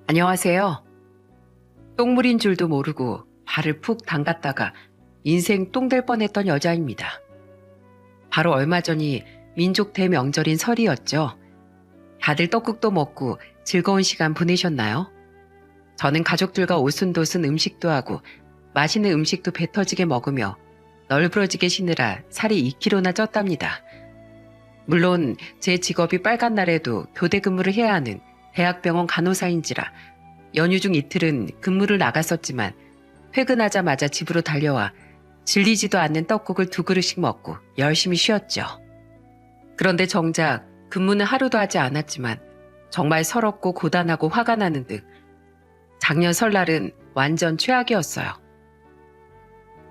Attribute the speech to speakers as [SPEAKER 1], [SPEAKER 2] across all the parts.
[SPEAKER 1] 안녕하세요. 똥물인 줄도 모르고 발을 푹 담갔다가 인생 똥 될 뻔했던 여자입니다. 바로 얼마 전이 민족 대명절인 설이었죠. 다들 떡국도 먹고 즐거운 시간 보내셨나요? 저는 가족들과 오순도순 음식도 하고 맛있는 음식도 배 터지게 먹으며 널브러지게 쉬느라 살이 2kg나 쪘답니다. 물론 제 직업이 빨간 날에도 교대 근무를 해야 하는 대학병원 간호사인지라 연휴 중 이틀은 근무를 나갔었지만 퇴근하자마자 집으로 달려와 질리지도 않는 떡국을 2그릇씩 먹고 열심히 쉬었죠. 그런데 정작 근무는 하루도 하지 않았지만 정말 서럽고 고단하고 화가 나는 듯 작년 설날은 완전 최악이었어요.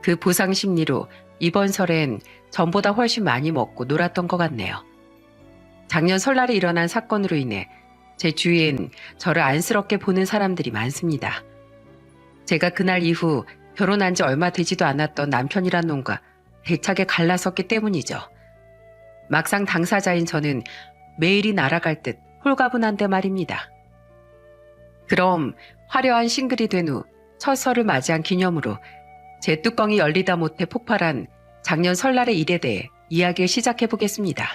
[SPEAKER 1] 그 보상 심리로 이번 설엔 전보다 훨씬 많이 먹고 놀았던 것 같네요. 작년 설날에 일어난 사건으로 인해 제 주위엔 저를 안쓰럽게 보는 사람들이 많습니다. 제가 그날 이후 결혼한 지 얼마 되지도 않았던 남편이란 놈과 대차게 갈라섰기 때문이죠. 막상 당사자인 저는 매일이 날아갈 듯 홀가분한데 말입니다. 그럼 화려한 싱글이 된 후 첫 설을 맞이한 기념으로 제 뚜껑이 열리다 못해 폭발한 작년 설날의 일에 대해 이야기를 시작해 보겠습니다.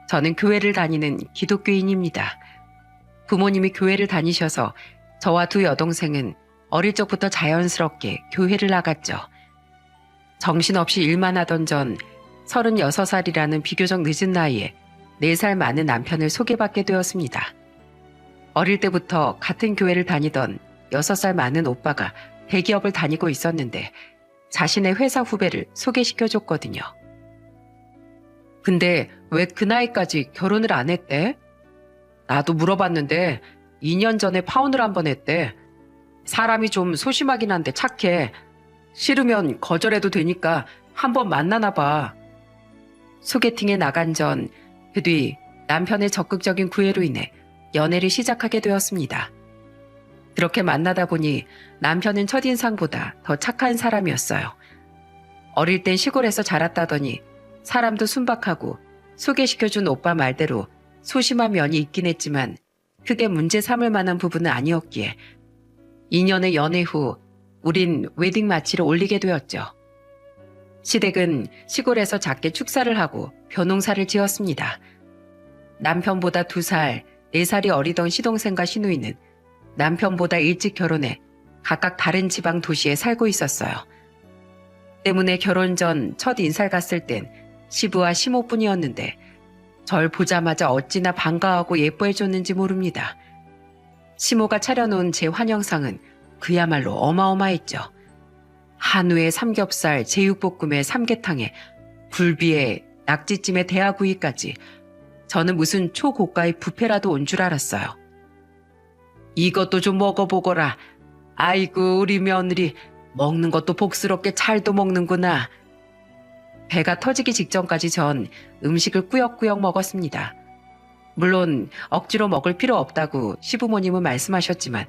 [SPEAKER 1] 저는 교회를 다니는 기독교인입니다. 부모님이 교회를 다니셔서 저와 2 여동생은 어릴 적부터 자연스럽게 교회를 나갔죠. 정신없이 일만 하던 전 36살이라는 비교적 늦은 나이에 4살 많은 남편을 소개받게 되었습니다. 어릴 때부터 같은 교회를 다니던 6살 많은 오빠가 대기업을 다니고 있었는데 자신의 회사 후배를 소개시켜줬거든요. 근데 왜 그 나이까지 결혼을 안 했대? 나도 물어봤는데 2년 전에 파혼을 한 번 했대. 사람이 좀 소심하긴 한데 착해. 싫으면 거절해도 되니까 한번 만나나 봐. 소개팅에 나간 전 그 뒤 남편의 적극적인 구애로 인해 연애를 시작하게 되었습니다. 그렇게 만나다 보니 남편은 첫인상보다 더 착한 사람이었어요. 어릴 땐 시골에서 자랐다더니 사람도 순박하고 소개시켜준 오빠 말대로 소심한 면이 있긴 했지만 크게 문제 삼을 만한 부분은 아니었기에 2년의 연애 후 우린 웨딩 마치를 올리게 되었죠. 시댁은 시골에서 작게 축사를 하고 벼농사를 지었습니다. 남편보다 2살, 4살이 어리던 시동생과 시누이는 남편보다 일찍 결혼해 각각 다른 지방 도시에 살고 있었어요. 때문에 결혼 전 첫 인사를 갔을 땐 시부와 시모뿐이었는데 절 보자마자 어찌나 반가워하고 예뻐해줬는지 모릅니다. 시모가 차려놓은 제 환영상은 그야말로 어마어마했죠. 한우에 삼겹살, 제육볶음에 삼계탕에 굴비에 낙지찜에 대하구이까지 저는 무슨 초고가의 뷔페라도 온 줄 알았어요. 이것도 좀 먹어보거라. 아이고 우리 며느리 먹는 것도 복스럽게 잘도 먹는구나. 배가 터지기 직전까지 전 음식을 꾸역꾸역 먹었습니다. 물론 억지로 먹을 필요 없다고 시부모님은 말씀하셨지만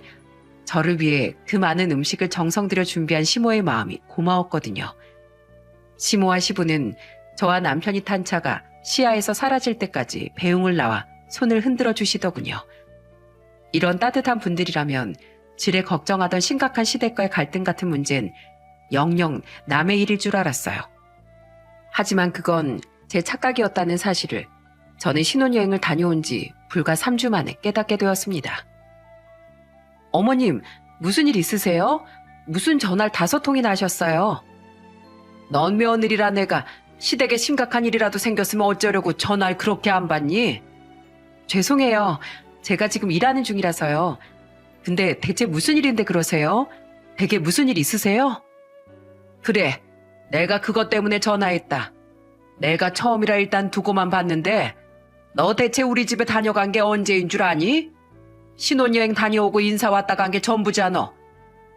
[SPEAKER 1] 저를 위해 그 많은 음식을 정성 들여 준비한 시모의 마음이 고마웠거든요. 시모와 시부는 저와 남편이 탄 차가 시야에서 사라질 때까지 배웅을 나와 손을 흔들어 주시더군요. 이런 따뜻한 분들이라면 지레 걱정하던 심각한 시댁과의 갈등 같은 문제는 영영 남의 일일 줄 알았어요. 하지만 그건 제 착각이었다는 사실을 저는 신혼여행을 다녀온 지 불과 3주 만에 깨닫게 되었습니다. 어머님, 무슨 일 있으세요? 무슨 전화를 5통이나 하셨어요? 넌 며느리라 내가 시댁에 심각한 일이라도 생겼으면 어쩌려고 전화를 그렇게 안 받니? 죄송해요. 제가 지금 일하는 중이라서요. 근데 대체 무슨 일인데 그러세요? 대체 무슨 일 있으세요? 그래, 내가 그것 때문에 전화했다. 내가 처음이라 일단 두고만 봤는데 너 대체 우리 집에 다녀간 게 언제인 줄 아니? 신혼여행 다녀오고 인사 왔다 간 게 전부잖아.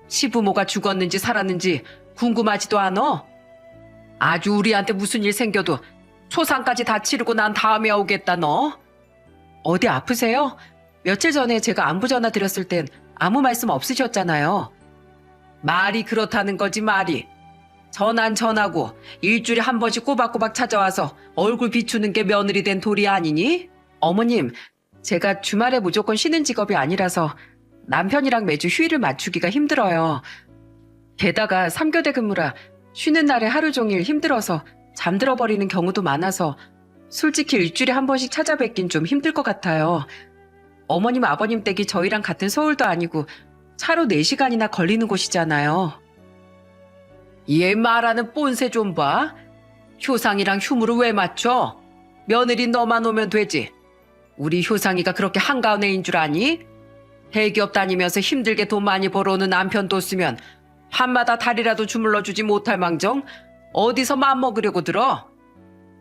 [SPEAKER 1] 시부모가 죽었는지 살았는지 궁금하지도 않아? 아주 우리한테 무슨 일 생겨도 초상까지 다 치르고 난 다음에 오겠다 너. 어디 아프세요? 며칠 전에 제가 안부 전화 드렸을 땐 아무 말씀 없으셨잖아요. 말이 그렇다는 거지 말이. 전화는 전화고 일주일에 한 번씩 꼬박꼬박 찾아와서 얼굴 비추는 게 며느리 된 도리 아니니? 어머님, 제가 주말에 무조건 쉬는 직업이 아니라서 남편이랑 매주 휴일을 맞추기가 힘들어요. 게다가 3교대 근무라 쉬는 날에 하루 종일 힘들어서 잠들어 버리는 경우도 많아서 솔직히 일주일에 한 번씩 찾아뵙긴 좀 힘들 것 같아요. 어머님 아버님 댁이 저희랑 같은 서울도 아니고 차로 4시간이나 걸리는 곳이잖아요. 얘 말하는 뽐새 좀 봐. 효상이랑 휴무를 왜 맞춰? 며느리 너만 오면 되지. 우리 효상이가 그렇게 한가한 애인 줄 아니? 대기업 다니면서 힘들게 돈 많이 벌어오는 남편 뒀으면 밤마다 다리라도 주물러주지 못할 망정 어디서 맘먹으려고 들어?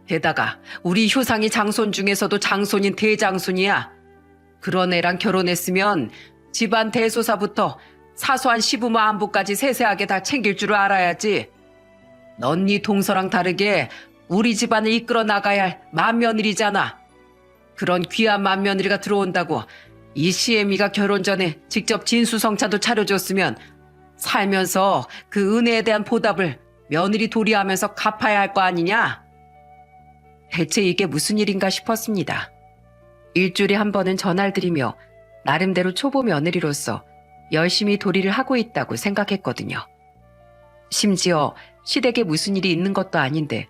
[SPEAKER 1] 게다가 우리 효상이 장손 중에서도 장손인 대장손이야. 그런 애랑 결혼했으면 집안 대소사부터 사소한 시부모 안부까지 세세하게 다 챙길 줄 알아야지. 넌 네 동서랑 다르게 우리 집안을 이끌어 나가야 할 맏며느리잖아. 그런 귀한 맏며느리가 들어온다고 이 시애미가 결혼 전에 직접 진수성찬도 차려줬으면 살면서 그 은혜에 대한 보답을 며느리 도리하면서 갚아야 할 거 아니냐? 대체 이게 무슨 일인가 싶었습니다. 일주일에 한 번은 전화를 드리며 나름대로 초보 며느리로서 열심히 도리를 하고 있다고 생각했거든요. 심지어 시댁에 무슨 일이 있는 것도 아닌데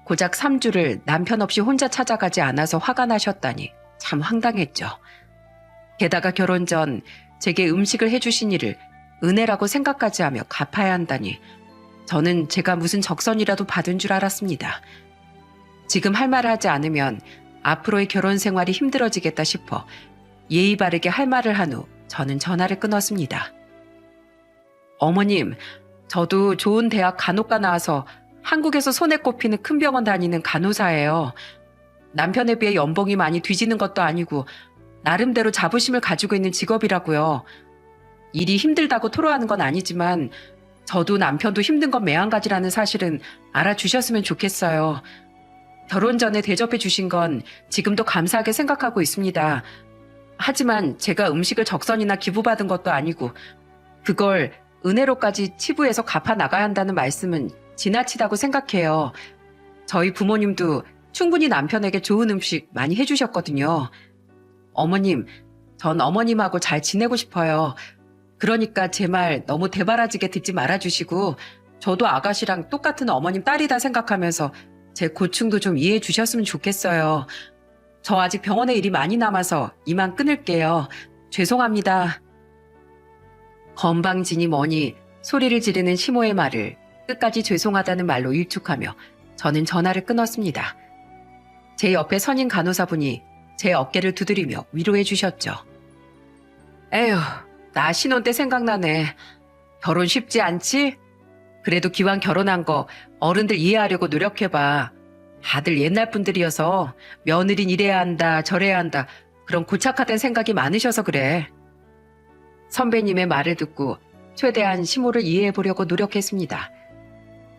[SPEAKER 1] 고작 3주를 남편 없이 혼자 찾아가지 않아서 화가 나셨다니 참 황당했죠. 게다가 결혼 전 제게 음식을 해주신 일을 은혜라고 생각까지 하며 갚아야 한다니 저는 제가 무슨 적선이라도 받은 줄 알았습니다. 지금 할 말을 하지 않으면 앞으로의 결혼 생활이 힘들어지겠다 싶어 예의 바르게 할 말을 한 후 저는 전화를 끊었습니다. 어머님, 저도 좋은 대학 간호과 나와서 한국에서 손에 꼽히는 큰 병원 다니는 간호사예요. 남편에 비해 연봉이 많이 뒤지는 것도 아니고 나름대로 자부심을 가지고 있는 직업이라고요. 일이 힘들다고 토로하는 건 아니지만 저도 남편도 힘든 건 매한가지라는 사실은 알아주셨으면 좋겠어요. 결혼 전에 대접해 주신 건 지금도 감사하게 생각하고 있습니다. 하지만 제가 음식을 적선이나 기부받은 것도 아니고 그걸 은혜로까지 치부해서 갚아 나가야 한다는 말씀은 지나치다고 생각해요. 저희 부모님도 충분히 남편에게 좋은 음식 많이 해주셨거든요. 어머님, 전 어머님하고 잘 지내고 싶어요. 그러니까 제 말 너무 대바라지게 듣지 말아주시고 저도 아가씨랑 똑같은 어머님 딸이다 생각하면서 제 고충도 좀 이해해 주셨으면 좋겠어요. 저 아직 병원에 일이 많이 남아서 이만 끊을게요. 죄송합니다. 건방지니 뭐니 소리를 지르는 시모의 말을 끝까지 죄송하다는 말로 일축하며 저는 전화를 끊었습니다. 제 옆에 선임 간호사분이 제 어깨를 두드리며 위로해 주셨죠. 에휴, 나 신혼 때 생각나네. 결혼 쉽지 않지? 그래도 기왕 결혼한 거 어른들 이해하려고 노력해봐. 다들 옛날 분들이어서 며느린 이래야 한다 저래야 한다 그런 고착화된 생각이 많으셔서 그래. 선배님의 말을 듣고 최대한 시모를 이해해보려고 노력했습니다.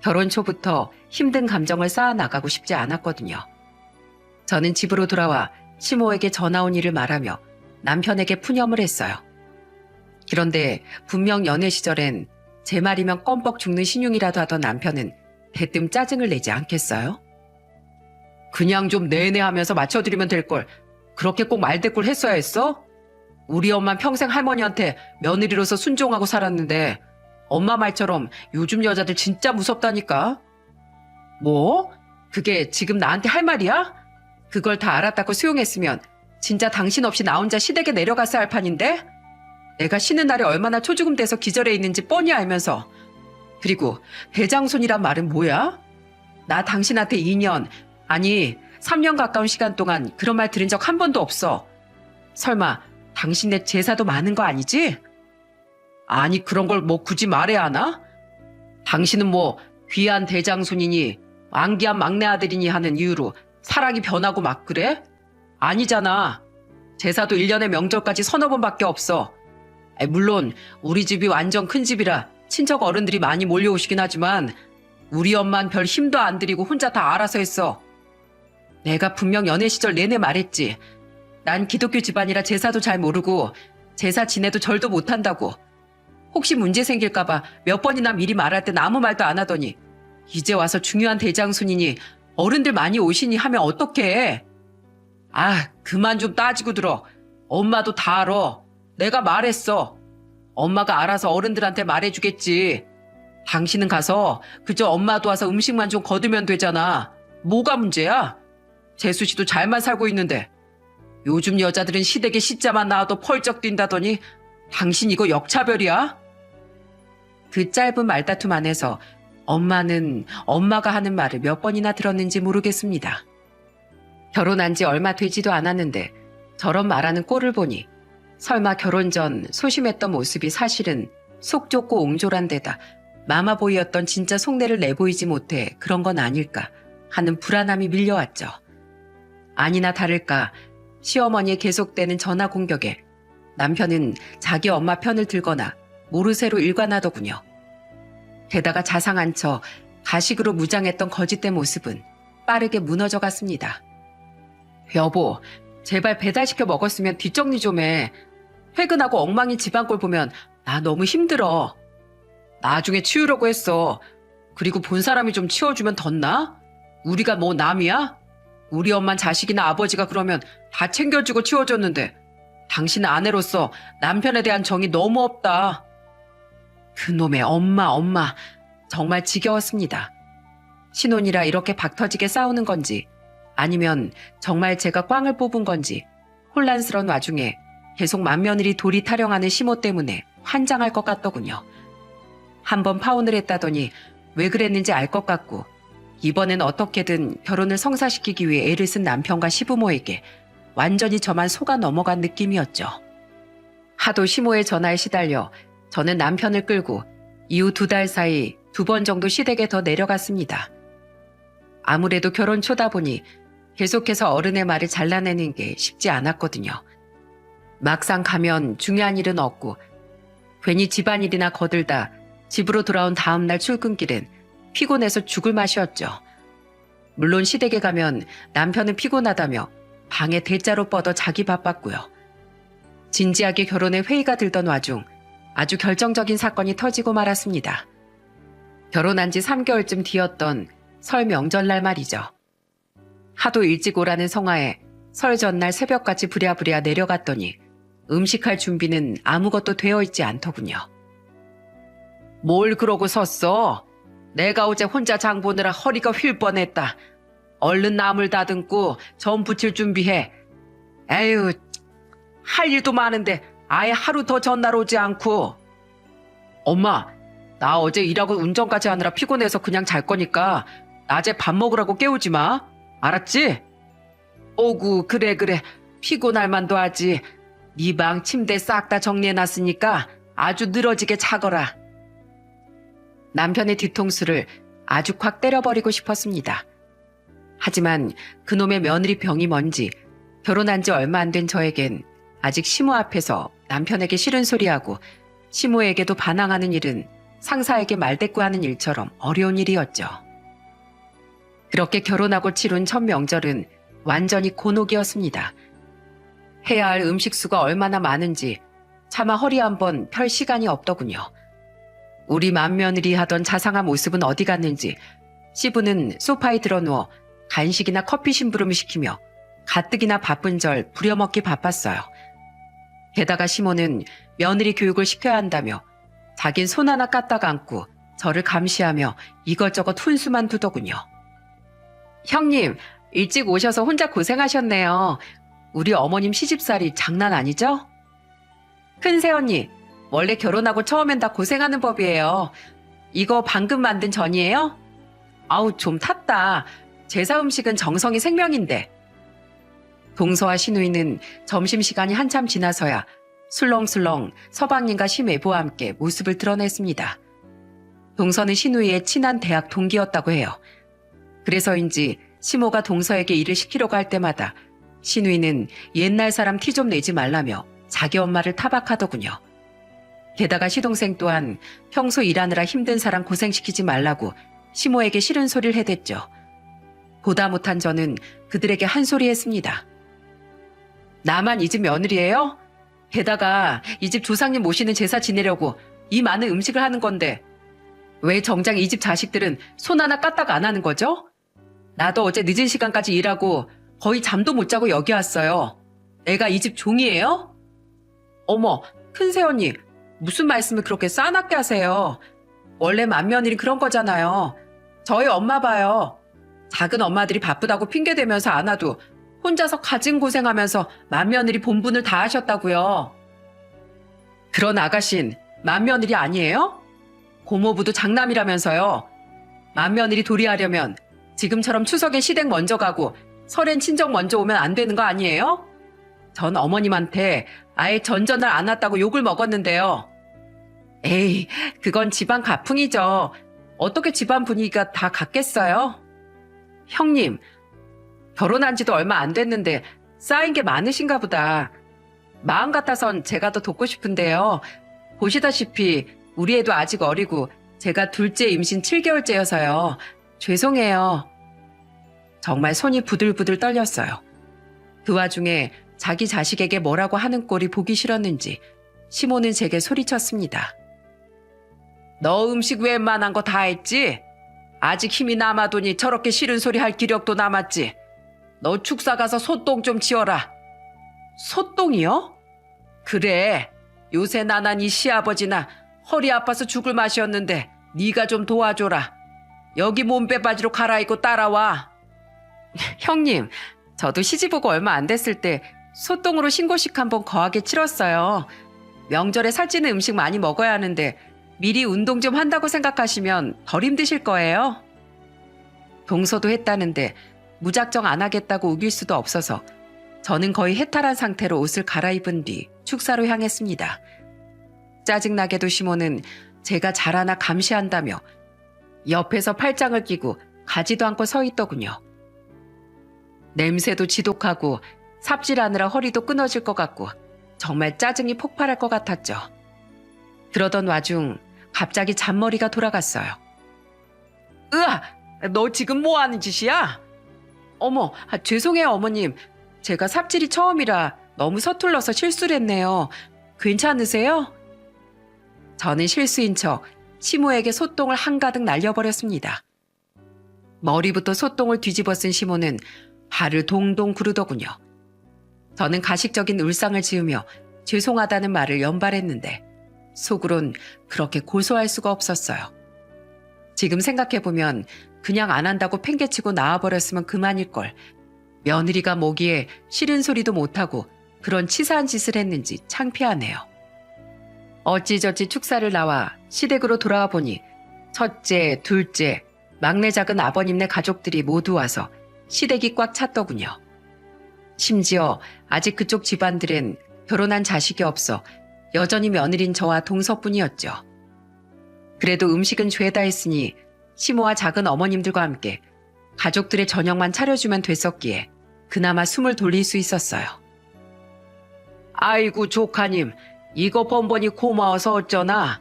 [SPEAKER 1] 결혼 초부터 힘든 감정을 쌓아나가고 싶지 않았거든요. 저는 집으로 돌아와 시모에게 전화 온 일을 말하며 남편에게 푸념을 했어요. 그런데 분명 연애 시절엔 제 말이면 껌뻑 죽는 신용이라도 하던 남편은 대뜸 짜증을 내지 않겠어요? 그냥 좀 내내 하면서 맞춰드리면 될걸 그렇게 꼭 말대꾸를 했어야 했어? 우리 엄만 평생 할머니한테 며느리로서 순종하고 살았는데 엄마 말처럼 요즘 여자들 진짜 무섭다니까. 뭐? 그게 지금 나한테 할 말이야? 그걸 다 알았다고 수용했으면 진짜 당신 없이 나 혼자 시댁에 내려갔어야 할 판인데? 내가 쉬는 날에 얼마나 초죽음 돼서 기절해 있는지 뻔히 알면서. 그리고 대장손이란 말은 뭐야? 나 당신한테 2년, 아니 3년 가까운 시간 동안 그런 말 들은 적 한 번도 없어. 설마 당신네 제사도 많은 거 아니지? 아니 그런 걸 뭐 굳이 말해야 하나? 당신은 뭐 귀한 대장손이니 안기한 막내 아들이니 하는 이유로 사랑이 변하고 막 그래? 아니잖아. 제사도 1년에 명절까지 서너 번밖에 없어. 물론 우리 집이 완전 큰 집이라 친척 어른들이 많이 몰려오시긴 하지만 우리 엄만 별 힘도 안 들이고 혼자 다 알아서 했어. 내가 분명 연애 시절 내내 말했지. 난 기독교 집안이라 제사도 잘 모르고 제사 지내도 절도 못한다고. 혹시 문제 생길까봐 몇 번이나 미리 말할 땐 아무 말도 안 하더니 이제 와서 중요한 대장손이니 어른들 많이 오시니 하면 어떡해. 아, 그만 좀 따지고 들어. 엄마도 다 알아. 내가 말했어. 엄마가 알아서 어른들한테 말해주겠지. 당신은 가서 그저 엄마 도와서 음식만 좀 거두면 되잖아. 뭐가 문제야? 재수 씨도 잘만 살고 있는데. 요즘 여자들은 시댁에 시자만 나와도 펄쩍 뛴다더니 당신 이거 역차별이야? 그 짧은 말다툼 안에서 엄마는 엄마가 하는 말을 몇 번이나 들었는지 모르겠습니다. 결혼한 지 얼마 되지도 않았는데 저런 말하는 꼴을 보니 설마 결혼 전 소심했던 모습이 사실은 속 좁고 옹졸한 데다 마마보이였던 진짜 속내를 내보이지 못해 그런 건 아닐까 하는 불안함이 밀려왔죠. 아니나 다를까 시어머니의 계속되는 전화 공격에 남편은 자기 엄마 편을 들거나 모르쇠로 일관하더군요. 게다가 자상한 척 가식으로 무장했던 거짓된 모습은 빠르게 무너져 갔습니다. 여보, 제발 배달시켜 먹었으면 뒷정리 좀 해. 퇴근하고 엉망인 집안꼴 보면 나 너무 힘들어. 나중에 치우려고 했어. 그리고 본 사람이 좀 치워주면 덧나? 우리가 뭐 남이야? 우리 엄만 자식이나 아버지가 그러면 다 챙겨주고 치워줬는데 당신 아내로서 남편에 대한 정이 너무 없다. 그놈의 엄마 정말 지겨웠습니다. 신혼이라 이렇게 박터지게 싸우는 건지 아니면 정말 제가 꽝을 뽑은 건지 혼란스러운 와중에 계속 맏며느리 돌이 타령하는 시모 때문에 환장할 것 같더군요. 한번 파혼을 했다더니 왜 그랬는지 알 것 같고 이번엔 어떻게든 결혼을 성사시키기 위해 애를 쓴 남편과 시부모에게 완전히 저만 속아 넘어간 느낌이었죠. 하도 시모의 전화에 시달려 저는 남편을 끌고 이후 2달 사이 2번 정도 시댁에 더 내려갔습니다. 아무래도 결혼 초다 보니 계속해서 어른의 말을 잘라내는 게 쉽지 않았거든요. 막상 가면 중요한 일은 없고 괜히 집안일이나 거들다 집으로 돌아온 다음날 출근길엔 피곤해서 죽을 맛이었죠. 물론 시댁에 가면 남편은 피곤하다며 방에 대자로 뻗어 자기 바빴고요. 진지하게 결혼에 회의가 들던 와중 아주 결정적인 사건이 터지고 말았습니다. 결혼한 지 3개월쯤 뒤였던 설 명절날 말이죠. 하도 일찍 오라는 성화에 설 전날 새벽까지 부랴부랴 내려갔더니 음식할 준비는 아무것도 되어 있지 않더군요. 뭘 그러고 섰어? 내가 어제 혼자 장 보느라 허리가 휠 뻔했다. 얼른 나물 다듬고 전 부칠 준비해. 에휴, 할 일도 많은데 아예 하루 더 전날 오지 않고. 엄마, 나 어제 일하고 운전까지 하느라 피곤해서 그냥 잘 거니까 낮에 밥 먹으라고 깨우지 마. 알았지? 오구, 그래. 피곤할 만도 하지. 네 방 침대 싹 다 정리해놨으니까 아주 늘어지게 자거라. 남편의 뒤통수를 아주 콱 때려버리고 싶었습니다. 하지만 그놈의 며느리 병이 뭔지 결혼한 지 얼마 안 된 저에겐 아직 시모 앞에서 남편에게 싫은 소리하고 시모에게도 반항하는 일은 상사에게 말대꾸하는 일처럼 어려운 일이었죠. 그렇게 결혼하고 치룬 첫 명절은 완전히 곤혹이었습니다. 해야 할 음식수가 얼마나 많은지 차마 허리 한번 펼 시간이 없더군요. 우리 맏며느리 하던 자상한 모습은 어디 갔는지 시부는 소파에 드러누워 간식이나 커피 심부름을 시키며 가뜩이나 바쁜 절 부려먹기 바빴어요. 게다가 시모는 며느리 교육을 시켜야 한다며 자긴 손 하나 까딱 안고 저를 감시하며 이것저것 훈수만 두더군요. 형님, 일찍 오셔서 혼자 고생하셨네요. 우리 어머님 시집살이 장난 아니죠? 큰새언니, 원래 결혼하고 처음엔 다 고생하는 법이에요. 이거 방금 만든 전이에요? 아우, 좀 탔다. 제사 음식은 정성이 생명인데. 동서와 시누이는 점심시간이 한참 지나서야 술렁술렁 서방님과 시매부와 함께 모습을 드러냈습니다. 동서는 시누이의 친한 대학 동기였다고 해요. 그래서인지 시모가 동서에게 일을 시키려고 할 때마다 시누이는 옛날 사람 티 좀 내지 말라며 자기 엄마를 타박하더군요. 게다가 시동생 또한 평소 일하느라 힘든 사람 고생시키지 말라고 시모에게 싫은 소리를 해댔죠. 보다 못한 저는 그들에게 한 소리 했습니다. 나만 이 집 며느리예요? 게다가 이 집 조상님 모시는 제사 지내려고 이 많은 음식을 하는 건데 왜 정작 이 집 자식들은 손 하나 까딱 안 하는 거죠? 나도 어제 늦은 시간까지 일하고 거의 잠도 못 자고 여기 왔어요. 내가 이 집 종이에요? 어머, 큰새언니, 무슨 말씀을 그렇게 싸납게 하세요. 원래 맏며느리 그런 거잖아요. 저희 엄마 봐요. 작은 엄마들이 바쁘다고 핑계대면서 안 와도 혼자서 가진 고생하면서 맏며느리 본분을 다 하셨다고요. 그런 아가씨는 맏며느리 아니에요? 고모부도 장남이라면서요. 맏며느리 도리하려면 지금처럼 추석엔 시댁 먼저 가고 설엔 친정 먼저 오면 안 되는 거 아니에요? 전 어머님한테 아예 전전을 안 왔다고 욕을 먹었는데요. 에이, 그건 집안 가풍이죠. 어떻게 집안 분위기가 다 같겠어요? 형님, 결혼한 지도 얼마 안 됐는데 쌓인 게 많으신가 보다. 마음 같아선 제가 더 돕고 싶은데요. 보시다시피 우리 애도 아직 어리고 제가 둘째 임신 7개월째여서요. 죄송해요. 정말 손이 부들부들 떨렸어요. 그 와중에 자기 자식에게 뭐라고 하는 꼴이 보기 싫었는지 시모는 제게 소리쳤습니다. 너 음식 웬만한 거 다 했지? 아직 힘이 남아도니 저렇게 싫은 소리 할 기력도 남았지? 너 축사 가서 소똥 좀 치워라. 소똥이요? 그래. 요새 나난 이 시아버지나 허리 아파서 죽을 맛이었는데 네가 좀 도와줘라. 여기 몸빼바지로 갈아입고 따라와. 형님, 저도 시집 오고 얼마 안 됐을 때 소똥으로 신고식 한번 거하게 치렀어요. 명절에 살찌는 음식 많이 먹어야 하는데 미리 운동 좀 한다고 생각하시면 덜 힘드실 거예요. 동서도 했다는데 무작정 안 하겠다고 우길 수도 없어서 저는 거의 해탈한 상태로 옷을 갈아입은 뒤 축사로 향했습니다. 짜증나게도 시모는 제가 잘하나 감시한다며 옆에서 팔짱을 끼고 가지도 않고 서 있더군요. 냄새도 지독하고 삽질하느라 허리도 끊어질 것 같고 정말 짜증이 폭발할 것 같았죠. 그러던 와중 갑자기 잔머리가 돌아갔어요. 으아! 너 지금 뭐 하는 짓이야? 어머, 죄송해요 어머님. 제가 삽질이 처음이라 너무 서툴러서 실수를 했네요. 괜찮으세요? 저는 실수인 척 시모에게 소똥을 한가득 날려버렸습니다. 머리부터 소똥을 뒤집어 쓴 시모는 발을 동동 구르더군요. 저는 가식적인 울상을 지으며 죄송하다는 말을 연발했는데 속으론 그렇게 고소할 수가 없었어요. 지금 생각해보면 그냥 안 한다고 팽개치고 나와버렸으면 그만일걸. 며느리가 뭐기에 싫은 소리도 못하고 그런 치사한 짓을 했는지 창피하네요. 어찌저찌 축사를 나와 시댁으로 돌아와 보니 첫째, 둘째, 막내 작은 아버님네 가족들이 모두 와서 시댁이 꽉 찼더군요. 심지어 아직 그쪽 집안들은 결혼한 자식이 없어 여전히 며느린 저와 동서뿐이었죠. 그래도 음식은 죄다 했으니 시모와 작은 어머님들과 함께 가족들의 저녁만 차려주면 됐었기에 그나마 숨을 돌릴 수 있었어요. 아이고 조카님, 이거 번번이 고마워서 어쩌나.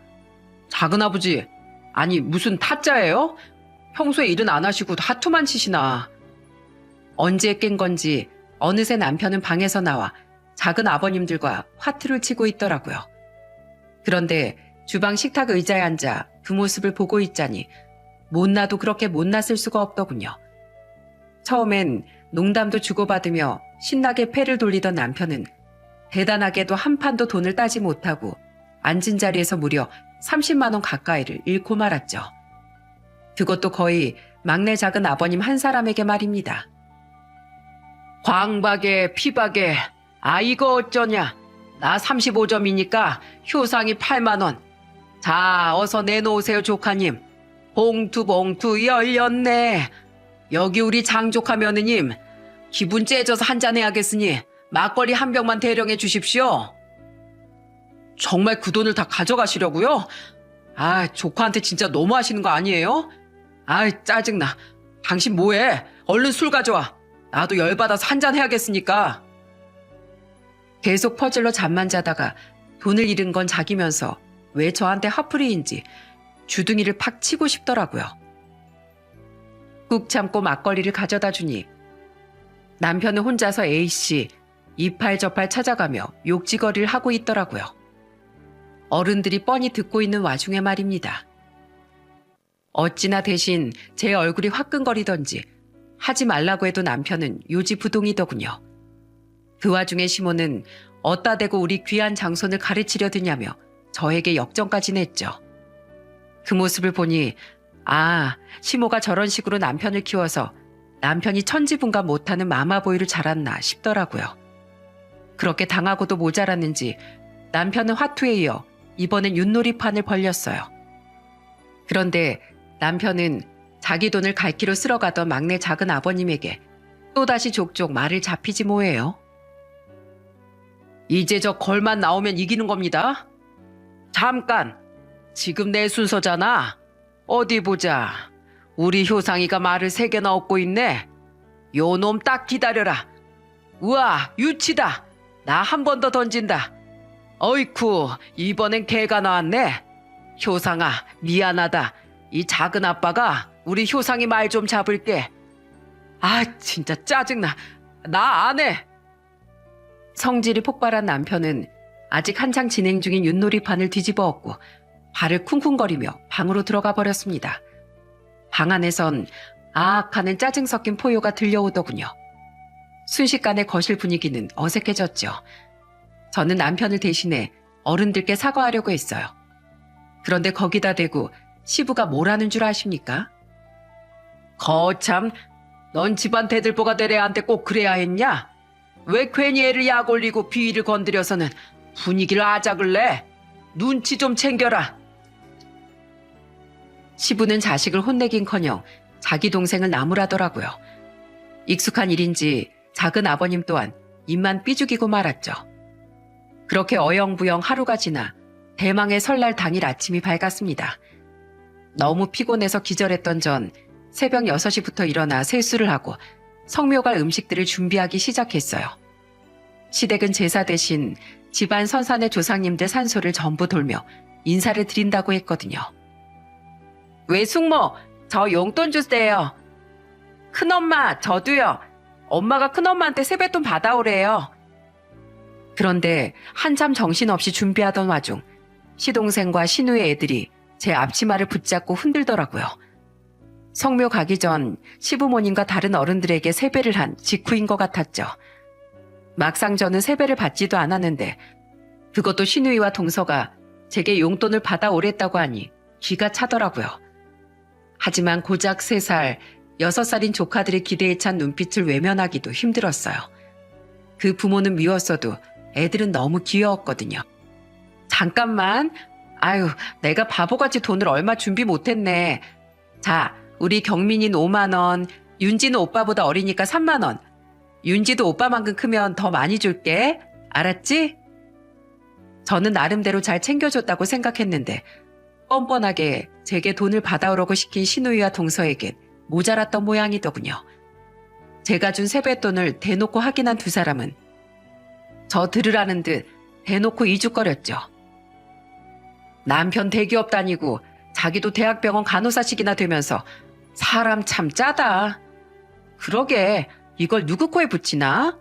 [SPEAKER 1] 작은아버지, 아니 무슨 타짜예요? 평소에 일은 안 하시고 하투만 치시나. 언제 깬 건지 어느새 남편은 방에서 나와 작은 아버님들과 화투를 치고 있더라고요. 그런데 주방 식탁 의자에 앉아 그 모습을 보고 있자니 못나도 그렇게 못났을 수가 없더군요. 처음엔 농담도 주고받으며 신나게 패를 돌리던 남편은 대단하게도 한 판도 돈을 따지 못하고 앉은 자리에서 무려 30만 원 가까이를 잃고 말았죠. 그것도 거의 막내 작은 아버님 한 사람에게 말입니다. 광박에 피박에 이거 어쩌냐. 나 35점이니까 효상이 8만 원. 자, 어서 내놓으세요 조카님. 봉투 열렸네. 여기 우리 장조카 며느님 기분 째져서 한잔 해야겠으니 막걸리 한 병만 대령해 주십시오. 정말 그 돈을 다 가져가시려고요? 조카한테 진짜 너무하시는 거 아니에요? 짜증나. 당신 뭐해? 얼른 술 가져와. 나도 열받아서 한잔 해야겠으니까. 계속 퍼즐로 잠만 자다가 돈을 잃은 건 자기면서 왜 저한테 화풀이인지 주둥이를 팍 치고 싶더라고요. 꾹 참고 막걸리를 가져다 주니 남편은 혼자서 A씨 이팔저팔 찾아가며 욕지거리를 하고 있더라고요. 어른들이 뻔히 듣고 있는 와중에 말입니다. 어찌나 대신 제 얼굴이 화끈거리던지 하지 말라고 해도 남편은 요지부동이더군요. 그 와중에 시모는 어따 대고 우리 귀한 장손을 가르치려 드냐며 저에게 역정까지 냈죠. 그 모습을 보니 시모가 저런 식으로 남편을 키워서 남편이 천지분간 못하는 마마보이를 자랐나 싶더라고요. 그렇게 당하고도 모자랐는지 남편은 화투에 이어 이번엔 윷놀이판을 벌렸어요. 그런데 남편은 자기 돈을 갈 길로 쓸어가던 막내 작은 아버님에게 또다시 족족 말을 잡히지 뭐예요. 이제 저 걸만 나오면 이기는 겁니다. 잠깐, 지금 내 순서잖아. 어디 보자. 우리 효상이가 말을 3개나 얻고 있네. 요 놈 딱 기다려라. 우와, 유치다. 나 한 번 더 던진다. 어이쿠, 이번엔 개가 나왔네. 효상아, 미안하다. 이 작은 아빠가 우리 효상이 말 좀 잡을게. 진짜 짜증나. 나 안 해. 성질이 폭발한 남편은 아직 한창 진행 중인 윷놀이판을 뒤집어 엎고 발을 쿵쿵거리며 방으로 들어가 버렸습니다. 방 안에선 아악하는 짜증 섞인 포효가 들려오더군요. 순식간에 거실 분위기는 어색해졌죠. 저는 남편을 대신해 어른들께 사과하려고 했어요. 그런데 거기다 대고 시부가 뭐라는 줄 아십니까? 거참, 넌 집안 대들보가 될 애한테 꼭 그래야 했냐? 왜 괜히 애를 약 올리고 비위를 건드려서는 분위기를 아작을 내? 눈치 좀 챙겨라. 시부는 자식을 혼내긴커녕 자기 동생을 나무라더라고요. 익숙한 일인지 작은 아버님 또한 입만 삐죽이고 말았죠. 그렇게 어영부영 하루가 지나 대망의 설날 당일 아침이 밝았습니다. 너무 피곤해서 기절했던 전 새벽 6시부터 일어나 세수를 하고 성묘 갈 음식들을 준비하기 시작했어요. 시댁은 제사 대신 집안 선산의 조상님들 산소를 전부 돌며 인사를 드린다고 했거든요. 외숙모, 저 용돈 주세요. 큰엄마, 저도요. 엄마가 큰엄마한테 세뱃돈 받아오래요. 그런데 한참 정신없이 준비하던 와중 시동생과 시누의 애들이 제 앞치마를 붙잡고 흔들더라고요. 성묘 가기 전 시부모님과 다른 어른들에게 세배를 한 직후인 것 같았죠. 막상 저는 세배를 받지도 않았는데 그것도 시누이와 동서가 제게 용돈을 받아오랬다고 하니 기가 차더라고요. 하지만 고작 3살, 6살인 조카들의 기대에 찬 눈빛을 외면하기도 힘들었어요. 그 부모는 미웠어도 애들은 너무 귀여웠거든요. 잠깐만. 내가 바보같이 돈을 얼마 준비 못했네. 자, 우리 경민이는 5만 원, 윤지는 오빠보다 어리니까 3만 원. 윤지도 오빠만큼 크면 더 많이 줄게. 알았지? 저는 나름대로 잘 챙겨줬다고 생각했는데 뻔뻔하게 제게 돈을 받아오라고 시킨 시누이와 동서에겐 모자랐던 모양이더군요. 제가 준 세뱃돈을 대놓고 확인한 2사람은 저 들으라는 듯 대놓고 이죽거렸죠. 남편 대기업 다니고 자기도 대학병원 간호사식이나 되면서 사람 참 짜다. 그러게 이걸 누구 코에 붙이나?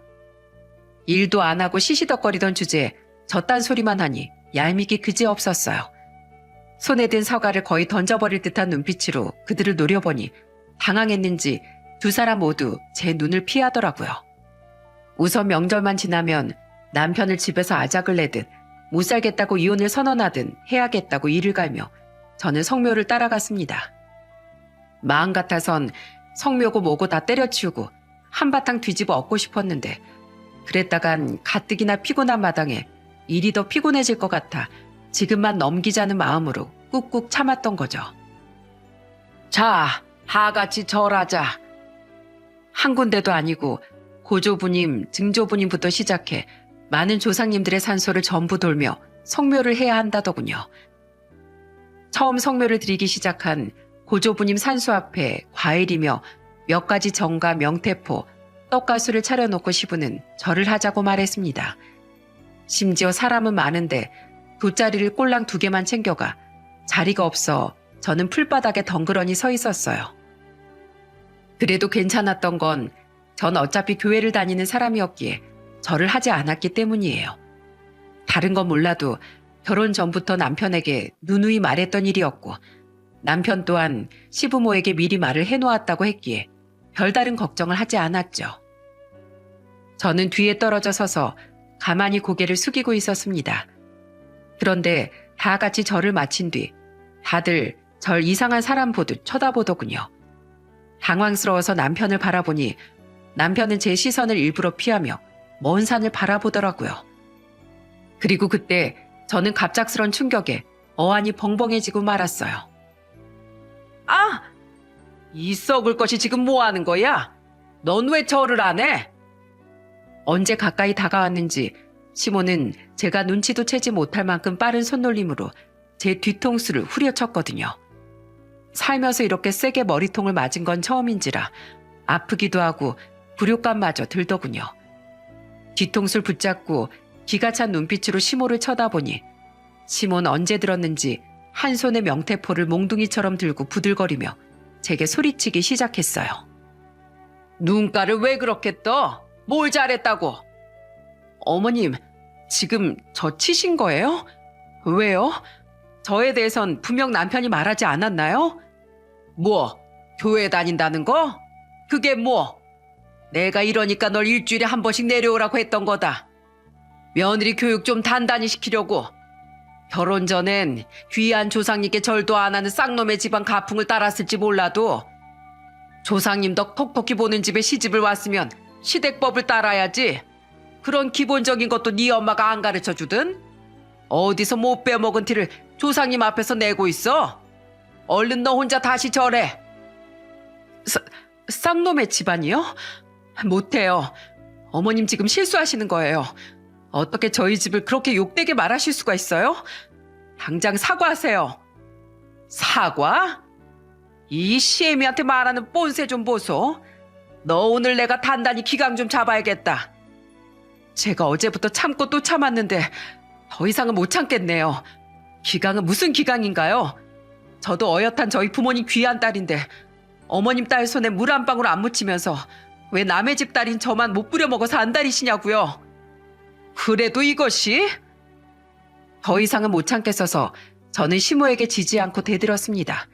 [SPEAKER 1] 일도 안 하고 시시덕거리던 주제에 저딴 소리만 하니 얄밉기 그지없었어요. 손에 든 서가를 거의 던져버릴 듯한 눈빛으로 그들을 노려보니 당황했는지 2사람 모두 제 눈을 피하더라고요. 우선 명절만 지나면 남편을 집에서 아작을 내든 못 살겠다고 이혼을 선언하든 해야겠다고 이를 갈며 저는 성묘를 따라갔습니다. 마음 같아선 성묘고 뭐고 다 때려치우고 한바탕 뒤집어 엎고 싶었는데 그랬다간 가뜩이나 피곤한 마당에 일이 더 피곤해질 것 같아 지금만 넘기자는 마음으로 꾹꾹 참았던 거죠. 자, 하같이 절하자. 한 군데도 아니고 고조부님, 증조부님부터 시작해 많은 조상님들의 산소를 전부 돌며 성묘를 해야 한다더군요. 처음 성묘를 드리기 시작한 고조부님 산소 앞에 과일이며 몇 가지 정과 명태포, 떡가수를 차려놓고 시부는 절을 하자고 말했습니다. 심지어 사람은 많은데 돗자리를 꼴랑 2개만 챙겨가 자리가 없어 저는 풀바닥에 덩그러니 서 있었어요. 그래도 괜찮았던 건 전 어차피 교회를 다니는 사람이었기에 절을 하지 않았기 때문이에요. 다른 건 몰라도 결혼 전부터 남편에게 누누이 말했던 일이었고 남편 또한 시부모에게 미리 말을 해놓았다고 했기에 별다른 걱정을 하지 않았죠. 저는 뒤에 떨어져 서서 가만히 고개를 숙이고 있었습니다. 그런데 다 같이 절을 마친 뒤 다들 절 이상한 사람 보듯 쳐다보더군요. 당황스러워서 남편을 바라보니 남편은 제 시선을 일부러 피하며 먼 산을 바라보더라고요. 그리고 그때 저는 갑작스런 충격에 어안이 벙벙해지고 말았어요. 아! 이 썩을 것이 지금 뭐 하는 거야? 넌 왜 절을 안 해? 언제 가까이 다가왔는지 시몬은 제가 눈치도 채지 못할 만큼 빠른 손놀림으로 제 뒤통수를 후려쳤거든요. 살면서 이렇게 세게 머리통을 맞은 건 처음인지라 아프기도 하고 굴욕감마저 들더군요. 뒤통수를 붙잡고 기가 찬 눈빛으로 시모를 쳐다보니 시몬 언제 들었는지 한 손에 명태포를 몽둥이처럼 들고 부들거리며 제게 소리치기 시작했어요. 눈가를 왜 그렇게 떠? 뭘 잘했다고? 어머님, 지금 저 치신 거예요? 왜요? 저에 대해선 분명 남편이 말하지 않았나요? 뭐, 교회 다닌다는 거? 그게 뭐? 내가 이러니까 널 일주일에 한 번씩 내려오라고 했던 거다. 며느리 교육 좀 단단히 시키려고. 결혼 전엔 귀한 조상님께 절도 안 하는 쌍놈의 집안 가풍을 따랐을지 몰라도 조상님 덕 톡톡히 보는 집에 시집을 왔으면 시댁법을 따라야지. 그런 기본적인 것도 네 엄마가 안 가르쳐주든? 어디서 못 빼먹은 티를 조상님 앞에서 내고 있어? 얼른 너 혼자 다시 절해. 쌍놈의 집안이요? 못해요. 어머님 지금 실수하시는 거예요. 어떻게 저희 집을 그렇게 욕되게 말하실 수가 있어요? 당장 사과하세요. 사과? 이 시애미한테 말하는 뽐새 좀 보소. 너 오늘 내가 단단히 기강 좀 잡아야겠다. 제가 어제부터 참고 또 참았는데 더 이상은 못 참겠네요. 기강은 무슨 기강인가요? 저도 어엿한 저희 부모님 귀한 딸인데 어머님 딸 손에 물 한 방울 안 묻히면서 왜 남의 집 딸인 저만 못 부려먹어서 안달이시냐고요. 그래도 이것이? 더 이상은 못 참겠어서 저는 시모에게 지지 않고 대들었습니다.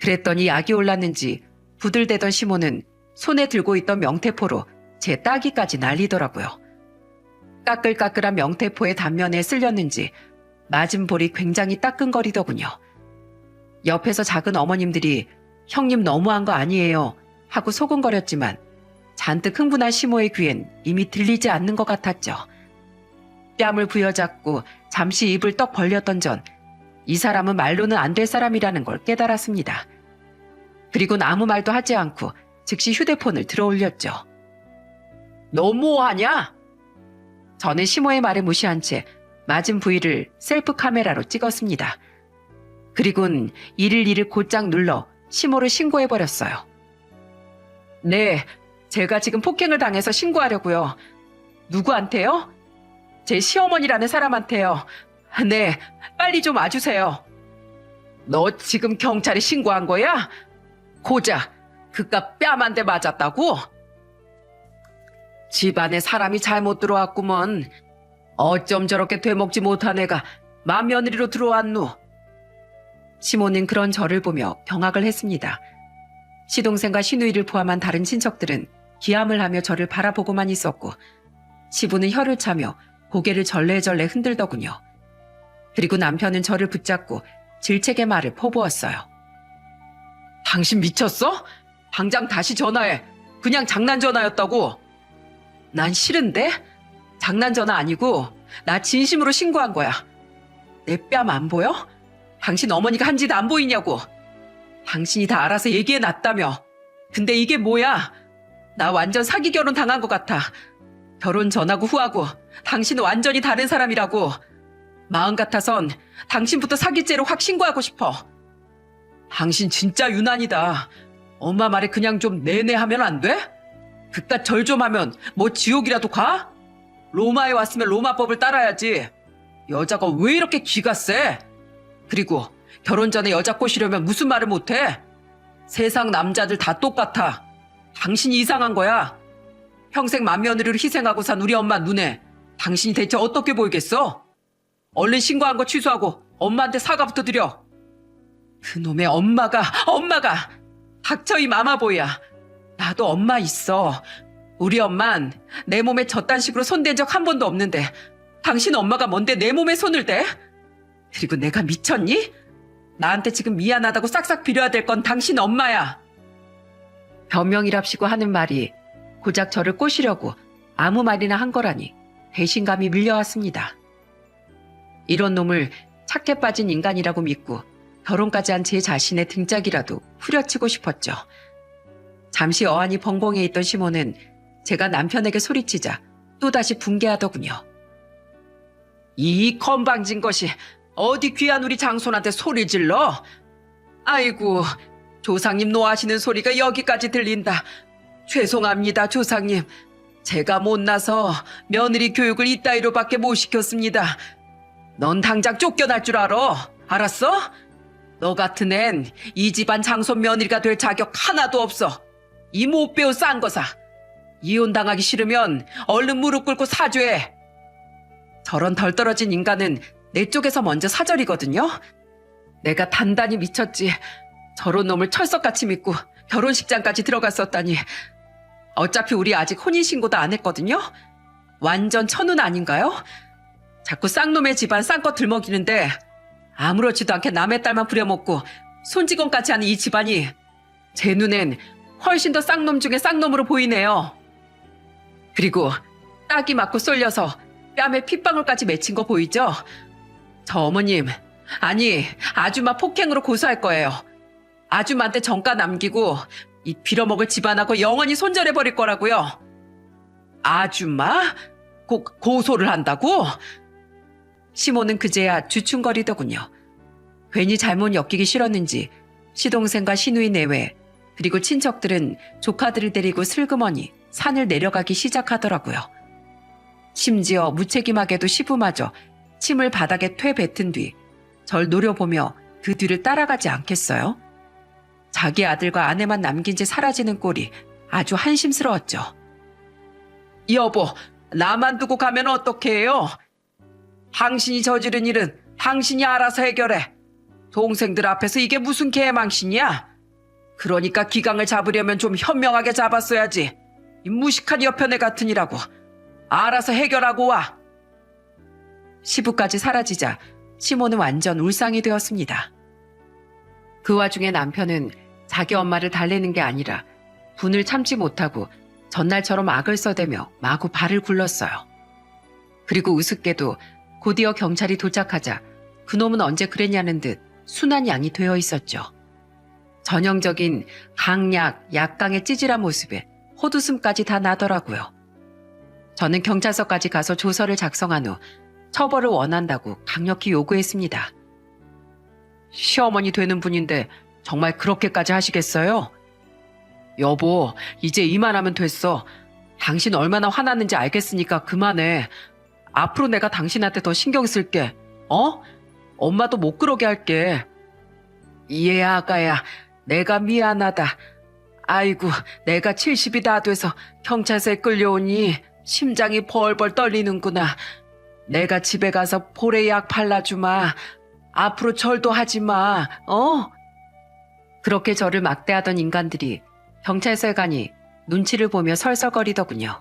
[SPEAKER 1] 그랬더니 약이 올랐는지 부들대던 시모는 손에 들고 있던 명태포로 제 따귀까지 날리더라고요. 까끌까끌한 명태포의 단면에 쓸렸는지 맞은 볼이 굉장히 따끔거리더군요. 옆에서 작은 어머님들이 형님 너무한 거 아니에요 하고 소곤거렸지만 잔뜩 흥분한 시모의 귀엔 이미 들리지 않는 것 같았죠. 뺨을 부여잡고 잠시 입을 떡 벌렸던 전 이 사람은 말로는 안 될 사람이라는 걸 깨달았습니다. 그리고는 아무 말도 하지 않고 즉시 휴대폰을 들어올렸죠. 너 뭐하냐? 저는 시모의 말을 무시한 채 맞은 부위를 셀프 카메라로 찍었습니다. 그리고는 112를 곧장 눌러 시모를 신고해버렸어요. 네, 제가 지금 폭행을 당해서 신고하려고요. 누구한테요? 제 시어머니라는 사람한테요. 네, 빨리 좀 와주세요. 너 지금 경찰에 신고한 거야? 고작 그깟 뺨 한 대 맞았다고? 집안에 사람이 잘못 들어왔구먼. 어쩜 저렇게 되먹지 못한 애가 맏며느리로 들어왔누? 시모는 그런 저를 보며 경악을 했습니다. 시동생과 시누이를 포함한 다른 친척들은 기함을 하며 저를 바라보고만 있었고 시부는 혀를 차며 고개를 절레절레 흔들더군요. 그리고 남편은 저를 붙잡고 질책의 말을 퍼부었어요. 당신 미쳤어? 당장 다시 전화해. 그냥 장난 전화였다고. 난 싫은데? 장난 전화 아니고 나 진심으로 신고한 거야. 내 뺨 안 보여? 당신 어머니가 한 짓 안 보이냐고. 당신이 다 알아서 얘기해놨다며. 근데 이게 뭐야? 나 완전 사기 결혼 당한 것 같아. 결혼 전하고 후하고 당신은 완전히 다른 사람이라고. 마음 같아선 당신부터 사기죄로 확 신고하고 싶어. 당신 진짜 유난이다. 엄마 말에 그냥 좀 내내 하면 안 돼? 그깟 절 좀 하면 뭐 지옥이라도 가? 로마에 왔으면 로마법을 따라야지. 여자가 왜 이렇게 기가 세? 그리고 결혼 전에 여자 꼬시려면 무슨 말을 못해? 세상 남자들 다 똑같아. 당신이 이상한 거야. 평생 맏며느리로 희생하고 산 우리 엄마 눈에 당신이 대체 어떻게 보이겠어? 얼른 신고한 거 취소하고 엄마한테 사과부터 드려. 그놈의 엄마가 닥쳐 이 마마보이야. 나도 엄마 있어. 우리 엄만 내 몸에 저딴 식으로 손댄 적 한 번도 없는데 당신 엄마가 뭔데 내 몸에 손을 대? 그리고 내가 미쳤니? 나한테 지금 미안하다고 싹싹 빌어야 될 건 당신 엄마야. 변명이랍시고 하는 말이 고작 저를 꼬시려고 아무 말이나 한 거라니 배신감이 밀려왔습니다. 이런 놈을 착해 빠진 인간이라고 믿고 결혼까지 한 제 자신의 등짝이라도 후려치고 싶었죠. 잠시 어안이 벙벙해 있던 시몬은 제가 남편에게 소리치자 또다시 붕괴하더군요. 이 건방진 것이 어디 귀한 우리 장손한테 소리 질러? 아이고, 조상님 노하시는 소리가 여기까지 들린다. 죄송합니다, 조상님. 제가 못나서 며느리 교육을 이따위로밖에 못 시켰습니다. 넌 당장 쫓겨날 줄 알아. 알았어? 너 같은 앤 이 집안 장손 며느리가 될 자격 하나도 없어. 이 못 배운 싼거사. 이혼당하기 싫으면 얼른 무릎 꿇고 사죄해. 저런 덜 떨어진 인간은 내 쪽에서 먼저 사절이거든요. 내가 단단히 미쳤지. 저런 놈을 철석같이 믿고 결혼식장까지 들어갔었다니. 어차피 우리 아직 혼인신고도 안 했거든요. 완전 천운 아닌가요? 자꾸 쌍놈의 집안 쌍껏 들먹이는데 아무렇지도 않게 남의 딸만 부려먹고 손직원까지 하는 이 집안이 제 눈엔 훨씬 더 쌍놈 중에 쌍놈으로 보이네요. 그리고 딱이 맞고 쏠려서 뺨에 핏방울까지 맺힌 거 보이죠? 저 어머님, 아니 아줌마 폭행으로 고소할 거예요. 아줌마한테 전가 남기고 이 빌어먹을 집안하고 영원히 손절해버릴 거라고요. 아줌마? 고소를 한다고? 시몬은 그제야 주춤거리더군요. 괜히 잘못 엮이기 싫었는지 시동생과 시누이 내외 그리고 친척들은 조카들을 데리고 슬그머니 산을 내려가기 시작하더라고요. 심지어 무책임하게도 시부마저 침을 바닥에 퇴 뱉은 뒤 절 노려보며 그 뒤를 따라가지 않겠어요? 자기 아들과 아내만 남긴 채 사라지는 꼴이 아주 한심스러웠죠. 여보, 나만 두고 가면 어떡해 해요? 당신이 저지른 일은 당신이 알아서 해결해. 동생들 앞에서 이게 무슨 개망신이야? 그러니까 기강을 잡으려면 좀 현명하게 잡았어야지. 이 무식한 여편애 같으니라고. 알아서 해결하고 와. 시부까지 사라지자 시몬은 완전 울상이 되었습니다. 그 와중에 남편은 자기 엄마를 달래는 게 아니라 분을 참지 못하고 전날처럼 악을 써대며 마구 발을 굴렀어요. 그리고 우습게도 곧이어 경찰이 도착하자 그놈은 언제 그랬냐는 듯 순한 양이 되어 있었죠. 전형적인 강약, 약강의 찌질한 모습에 헛웃음까지 다 나더라고요. 저는 경찰서까지 가서 조서를 작성한 후 처벌을 원한다고 강력히 요구했습니다. 시어머니 되는 분인데 정말 그렇게까지 하시겠어요? 여보, 이제 이만하면 됐어. 당신 얼마나 화났는지 알겠으니까 그만해. 앞으로 내가 당신한테 더 신경 쓸게. 어? 엄마도 못 그러게 할게. 예, 아가야. 내가 미안하다. 아이고, 내가 70이 다 돼서 경찰서에 끌려오니 심장이 벌벌 떨리는구나. 내가 집에 가서 보레약 발라주마. 앞으로 절도 하지 마. 어? 그렇게 저를 막대하던 인간들이 경찰서에 가니 눈치를 보며 설설거리더군요.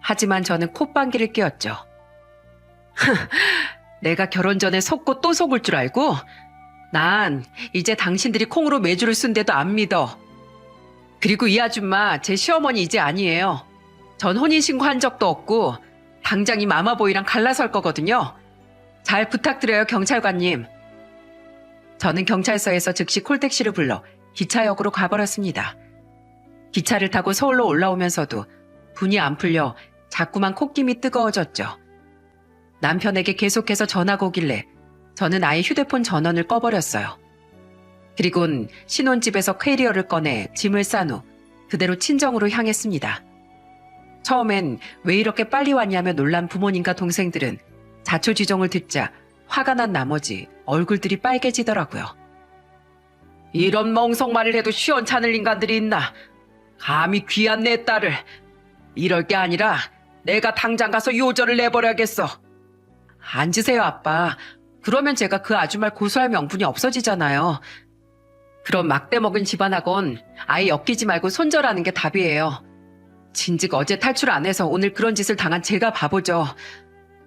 [SPEAKER 1] 하지만 저는 콧방귀를 뀌었죠. 내가 결혼 전에 속고 또 속을 줄 알고? 난 이제 당신들이 콩으로 매주를 쓴데도 안 믿어. 그리고 이 아줌마 제 시어머니 이제 아니에요. 전 혼인신고 한 적도 없고 당장 이 마마보이랑 갈라설 거거든요. 잘 부탁드려요, 경찰관님. 저는 경찰서에서 즉시 콜택시를 불러 기차역으로 가버렸습니다. 기차를 타고 서울로 올라오면서도 분이 안 풀려 자꾸만 콧김이 뜨거워졌죠. 남편에게 계속해서 전화가 오길래 저는 아예 휴대폰 전원을 꺼버렸어요. 그리곤 신혼집에서 캐리어를 꺼내 짐을 싼 후 그대로 친정으로 향했습니다. 처음엔 왜 이렇게 빨리 왔냐며 놀란 부모님과 동생들은 자초지종을 듣자 화가 난 나머지 얼굴들이 빨개지더라고요. 이런 멍석말을 해도 시원찮을 인간들이 있나? 감히 귀한 내 딸을. 이럴 게 아니라 내가 당장 가서 요절을 내버려야겠어. 앉으세요, 아빠. 그러면 제가 그 아줌마를 고소할 명분이 없어지잖아요. 그럼 막대먹은 집안하곤 아예 엮이지 말고 손절하는 게 답이에요. 진즉 어제 탈출 안 해서 오늘 그런 짓을 당한 제가 바보죠.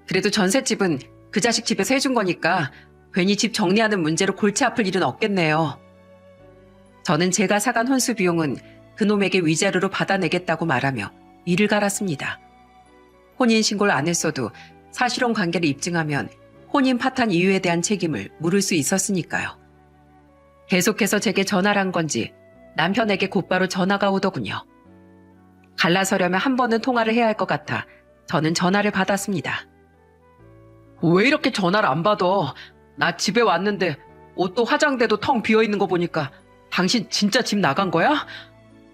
[SPEAKER 1] 그래도 전셋집은 그 자식 집에서 해준 거니까 괜히 집 정리하는 문제로 골치 아플 일은 없겠네요. 저는 제가 사간 혼수 비용은 그놈에게 위자료로 받아내겠다고 말하며 이를 갈았습니다. 혼인신고를 안 했어도 사실혼 관계를 입증하면 혼인 파탄 이유에 대한 책임을 물을 수 있었으니까요. 계속해서 제게 전화를 한 건지 남편에게 곧바로 전화가 오더군요. 갈라서려면 한 번은 통화를 해야 할 것 같아 저는 전화를 받았습니다. 왜 이렇게 전화를 안 받아? 나 집에 왔는데 옷도 화장대도 텅 비어있는 거 보니까 당신 진짜 집 나간 거야?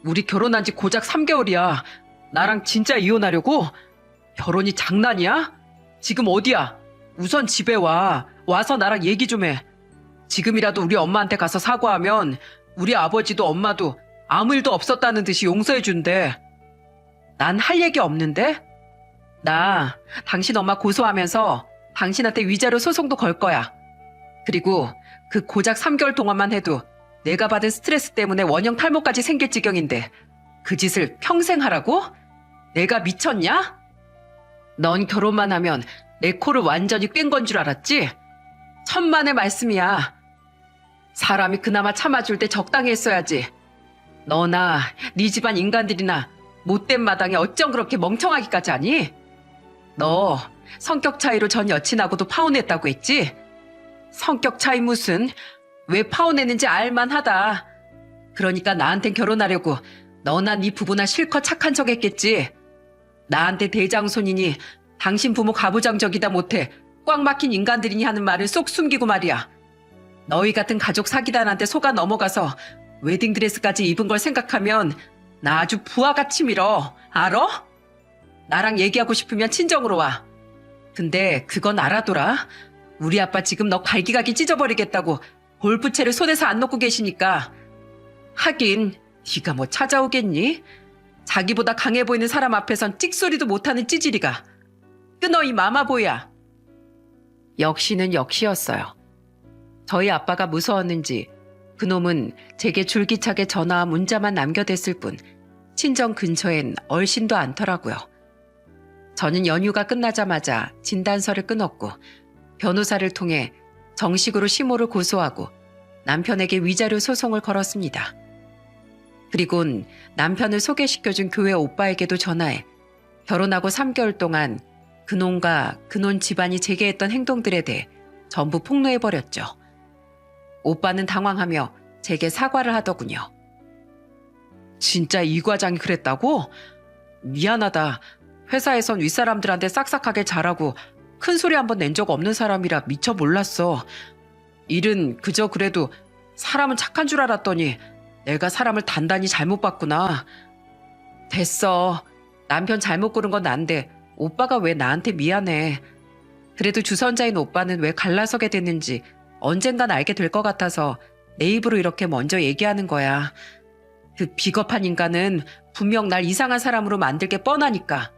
[SPEAKER 1] 우리 결혼한 지 고작 3개월이야. 나랑 진짜 이혼하려고? 결혼이 장난이야? 지금 어디야? 우선 집에 와. 와서 나랑 얘기 좀 해. 지금이라도 우리 엄마한테 가서 사과하면 우리 아버지도 엄마도 아무 일도 없었다는 듯이 용서해 준대. 난 할 얘기 없는데? 나 당신 엄마 고소하면서 당신한테 위자료 소송도 걸 거야. 그리고 그 고작 3개월 동안만 해도 내가 받은 스트레스 때문에 원형 탈모까지 생길 지경인데 그 짓을 평생 하라고? 내가 미쳤냐? 넌 결혼만 하면 내 코를 완전히 꿰은 건 줄 알았지? 천만의 말씀이야. 사람이 그나마 참아줄 때 적당히 했어야지. 너나 네 집안 인간들이나 못된 마당에 어쩜 그렇게 멍청하기까지 하니? 너 성격 차이로 전 여친하고도 파혼했다고 했지? 성격 차이 무슨? 왜 파혼했는지 알만하다. 그러니까 나한텐 결혼하려고 너나 네 부부나 실컷 착한 척 했겠지. 나한테 대장손이니 당신 부모 가부장적이다 못해 꽉 막힌 인간들이니 하는 말을 쏙 숨기고 말이야. 너희 같은 가족 사기단한테 속아 넘어가서 웨딩드레스까지 입은 걸 생각하면 나 아주 부하같이 밀어. 알아? 나랑 얘기하고 싶으면 친정으로 와. 근데 그건 알아둬라. 우리 아빠 지금 너 갈기갈기 찢어버리겠다고 골프채를 손에서 안 놓고 계시니까. 하긴 네가 뭐 찾아오겠니? 자기보다 강해 보이는 사람 앞에선 찍소리도 못하는 찌질이가. 끊어 이 마마보이야. 역시는 역시였어요. 저희 아빠가 무서웠는지 그놈은 제게 줄기차게 전화와 문자만 남겨댔을 뿐 친정 근처엔 얼씬도 않더라고요. 저는 연휴가 끝나자마자 진단서를 끊었고 변호사를 통해 정식으로 시모를 고소하고 남편에게 위자료 소송을 걸었습니다. 그리곤 남편을 소개시켜준 교회 오빠에게도 전화해 결혼하고 3개월 동안 그놈과 그놈 집안이 제게 했던 행동들에 대해 전부 폭로해버렸죠. 오빠는 당황하며 제게 사과를 하더군요. 진짜 이 과장이 그랬다고? 미안하다. 회사에선 윗사람들한테 싹싹하게 잘하고 큰 소리 한번 낸 적 없는 사람이라 미처 몰랐어. 일은 그저 그래도 사람은 착한 줄 알았더니 내가 사람을 단단히 잘못 봤구나. 됐어. 남편 잘못 고른 건 난데 오빠가 왜 나한테 미안해. 그래도 주선자인 오빠는 왜 갈라서게 됐는지 언젠간 알게 될 것 같아서 내 입으로 이렇게 먼저 얘기하는 거야. 그 비겁한 인간은 분명 날 이상한 사람으로 만들게 뻔하니까.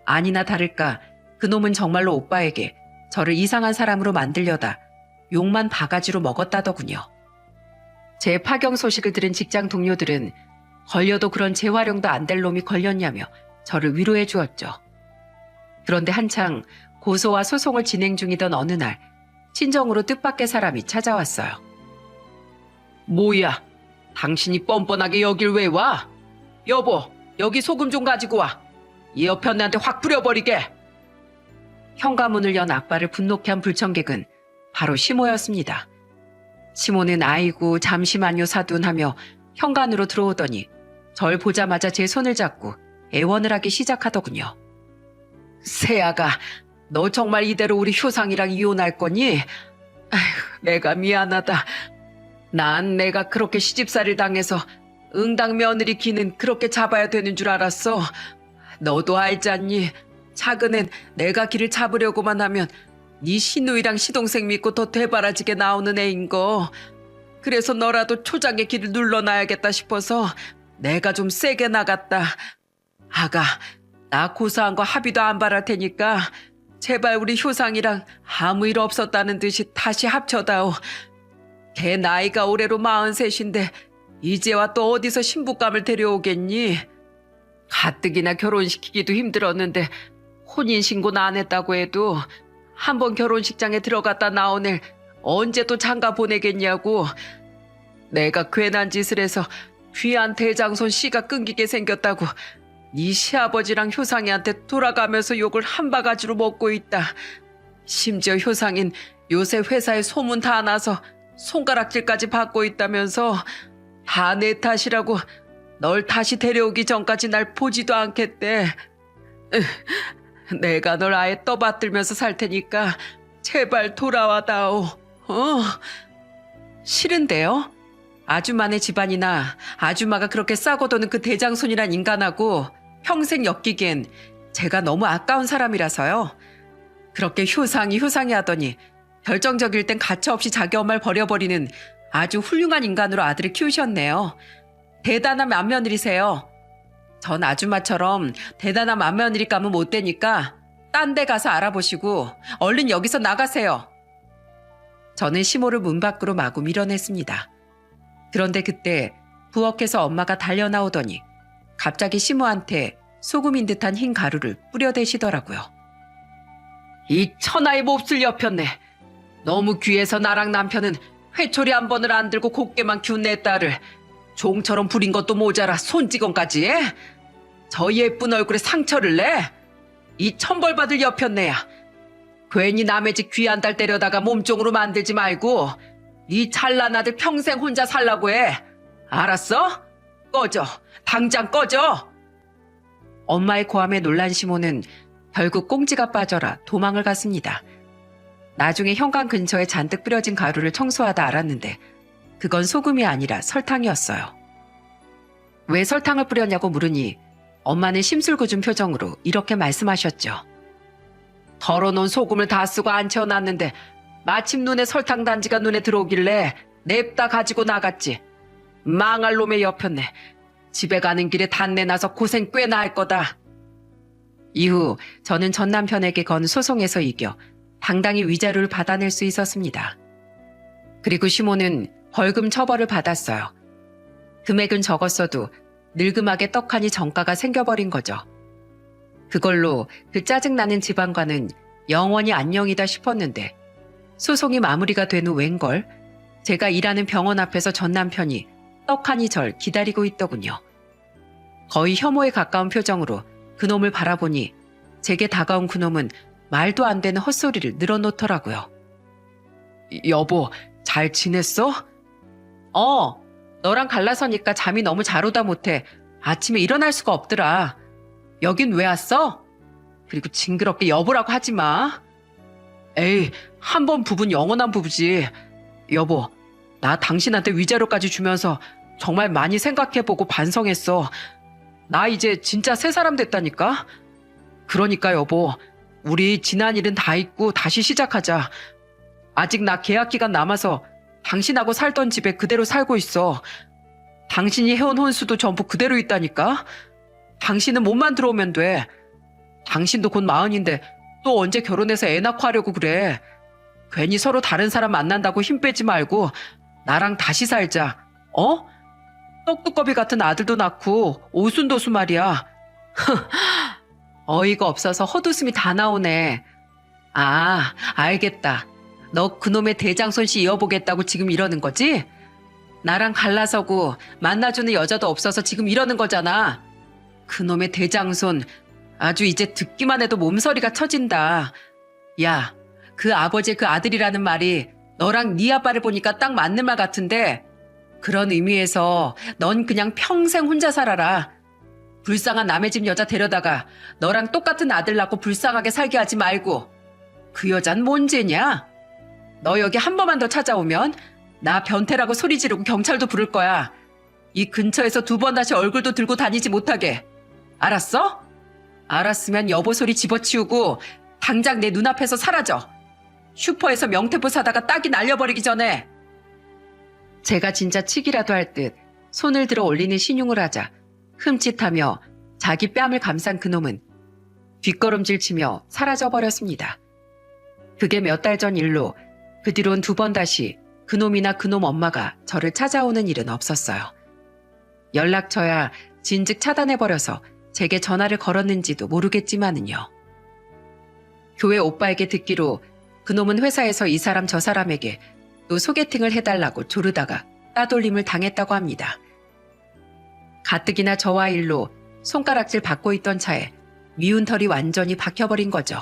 [SPEAKER 1] 아니나 다를까 그놈은 정말로 오빠에게 저를 이상한 사람으로 만들려다 욕만 바가지로 먹었다더군요. 제 파경 소식을 들은 직장 동료들은 걸려도 그런 재활용도 안 될 놈이 걸렸냐며 저를 위로해 주었죠. 그런데 한창 고소와 소송을 진행 중이던 어느 날 친정으로 뜻밖의 사람이 찾아왔어요. 뭐야? 당신이 뻔뻔하게 여길 왜 와? 여보, 여기 소금 좀 가지고 와. 이 옆에 언니한테 확 뿌려버리게. 현관문을 연 아빠를 분노케 한 불청객은 바로 시모였습니다. 시모는 아이고 잠시만요 사둔하며 현관으로 들어오더니 절 보자마자 제 손을 잡고 애원을 하기 시작하더군요. 세아가 너 정말 이대로 우리 효상이랑 이혼할 거니? 아휴, 내가 미안하다. 난 내가 그렇게 시집살이를 당해서 응당 며느리 기는 그렇게 잡아야 되는 줄 알았어. 너도 알잖니. 차근엔 내가 길을 잡으려고만 하면 네 시누이랑 시동생 믿고 더 되바라지게 나오는 애인 거. 그래서 너라도 초장의 길을 눌러놔야겠다 싶어서 내가 좀 세게 나갔다. 아가, 나 고소한 거 합의도 안 바랄 테니까 제발 우리 효상이랑 아무 일 없었다는 듯이 다시 합쳐다오. 걔 나이가 올해로 43인데 이제와 또 어디서 신부감을 데려오겠니? 가뜩이나 결혼시키기도 힘들었는데 혼인신고는 안 했다고 해도 한번 결혼식장에 들어갔다 나온 애 언제 또 장가 보내겠냐고. 내가 괜한 짓을 해서 귀한 대장손 씨가 끊기게 생겼다고 네 시아버지랑 효상이한테 돌아가면서 욕을 한 바가지로 먹고 있다. 심지어 효상인 요새 회사에 소문 다 나서 손가락질까지 받고 있다면서 다 내 탓이라고 널 다시 데려오기 전까지 날 보지도 않겠대. 내가 널 아예 떠받들면서 살 테니까 제발 돌아와다오. 싫은데요? 아줌마네 집안이나 아줌마가 그렇게 싸고 도는 그 대장손이란 인간하고 평생 엮이기엔 제가 너무 아까운 사람이라서요. 그렇게 효상이 하더니 결정적일 땐 가차없이 자기 엄마를 버려버리는 아주 훌륭한 인간으로 아들을 키우셨네요. 대단한 맏며느리세요. 전 아줌마처럼 대단한 맏며느리감은 못 되니까 딴 데 가서 알아보시고 얼른 여기서 나가세요. 저는 시모를 문 밖으로 마구 밀어냈습니다. 그런데 그때 부엌에서 엄마가 달려나오더니 갑자기 시모한테 소금인 듯한 흰 가루를 뿌려대시더라고요. 이 천하의 몹쓸 여편네. 너무 귀해서 나랑 남편은 회초리 한 번을 안 들고 곱게만 키운 내 딸을 종처럼 부린 것도 모자라 손찌검까지 해? 저 예쁜 얼굴에 상처를 내? 이 천벌받을 여편네야. 괜히 남의 집 귀한 딸 때려다가 몸종으로 만들지 말고 네 잘난 아들 평생 혼자 살라고 해. 알았어? 꺼져. 당장 꺼져. 엄마의 고함에 놀란 시모는 결국 꽁지가 빠져라 도망을 갔습니다. 나중에 현관 근처에 잔뜩 뿌려진 가루를 청소하다 알았는데 그건 소금이 아니라 설탕이었어요. 왜 설탕을 뿌렸냐고 물으니 엄마는 심술궂은 표정으로 이렇게 말씀하셨죠. 덜어놓은 소금을 다 쓰고 안 채워놨는데 마침 눈에 설탕 단지가 눈에 들어오길래 냅다 가지고 나갔지. 망할 놈의 여편네. 집에 가는 길에 단내 나서 고생 꽤나 할 거다. 이후 저는 전 남편에게 건 소송에서 이겨 당당히 위자료를 받아낼 수 있었습니다. 그리고 시모는 벌금 처벌을 받았어요. 금액은 적었어도 늙음하게 떡하니 정가가 생겨버린 거죠. 그걸로 그 짜증나는 집안과는 영원히 안녕이다 싶었는데 소송이 마무리가 된 후 웬걸 제가 일하는 병원 앞에서 전 남편이 떡하니 절 기다리고 있더군요. 거의 혐오에 가까운 표정으로 그놈을 바라보니 제게 다가온 그놈은 말도 안 되는 헛소리를 늘어놓더라고요. 여보, 잘 지냈어? 너랑 갈라서니까 잠이 너무 잘 오다 못해 아침에 일어날 수가 없더라. 여긴 왜 왔어? 그리고 징그럽게 여보라고 하지 마. 에이, 한 번 부부는 영원한 부부지. 여보, 나 당신한테 위자료까지 주면서 정말 많이 생각해보고 반성했어. 나 이제 진짜 새 사람 됐다니까? 그러니까 여보, 우리 지난 일은 다 잊고 다시 시작하자. 아직 나 계약 기간 남아서 당신하고 살던 집에 그대로 살고 있어. 당신이 해온 혼수도 전부 그대로 있다니까? 당신은 몸만 들어오면 돼. 당신도 곧 40인데 또 언제 결혼해서 애 낳고 하려고 그래. 괜히 서로 다른 사람 만난다고 힘 빼지 말고 나랑 다시 살자. 떡두꺼비 같은 아들도 낳고 오순도수 말이야. 어이가 없어서 헛웃음이 다 나오네. 아, 알겠다. 너 그놈의 대장손 씨 이어보겠다고 지금 이러는 거지? 나랑 갈라서고 만나주는 여자도 없어서 지금 이러는 거잖아. 그놈의 대장손 아주 이제 듣기만 해도 몸서리가 쳐진다. 야, 그 아버지 그 아들이라는 말이 너랑 네 아빠를 보니까 딱 맞는 말 같은데 그런 의미에서 넌 그냥 평생 혼자 살아라. 불쌍한 남의 집 여자 데려다가 너랑 똑같은 아들 낳고 불쌍하게 살게 하지 말고. 그 여잔 뭔 죄냐? 너 여기 한 번만 더 찾아오면 나 변태라고 소리 지르고 경찰도 부를 거야. 이 근처에서 2번 다시 얼굴도 들고 다니지 못하게. 알았어? 알았으면 여보 소리 집어치우고 당장 내 눈앞에서 사라져. 슈퍼에서 명태포 사다가 딱이 날려버리기 전에. 제가 진짜 치기라도 할 듯 손을 들어 올리는 신용을 하자 흠칫하며 자기 뺨을 감싼 그놈은 뒷걸음질 치며 사라져버렸습니다. 그게 몇 달 전 일로 그 뒤론 2번 다시 그놈이나 그놈 엄마가 저를 찾아오는 일은 없었어요. 연락처야 진즉 차단해버려서 제게 전화를 걸었는지도 모르겠지만은요. 교회 오빠에게 듣기로 그놈은 회사에서 이 사람 저 사람에게 또 소개팅을 해달라고 조르다가 따돌림을 당했다고 합니다. 가뜩이나 저와 일로 손가락질 받고 있던 차에 미운 털이 완전히 박혀버린 거죠.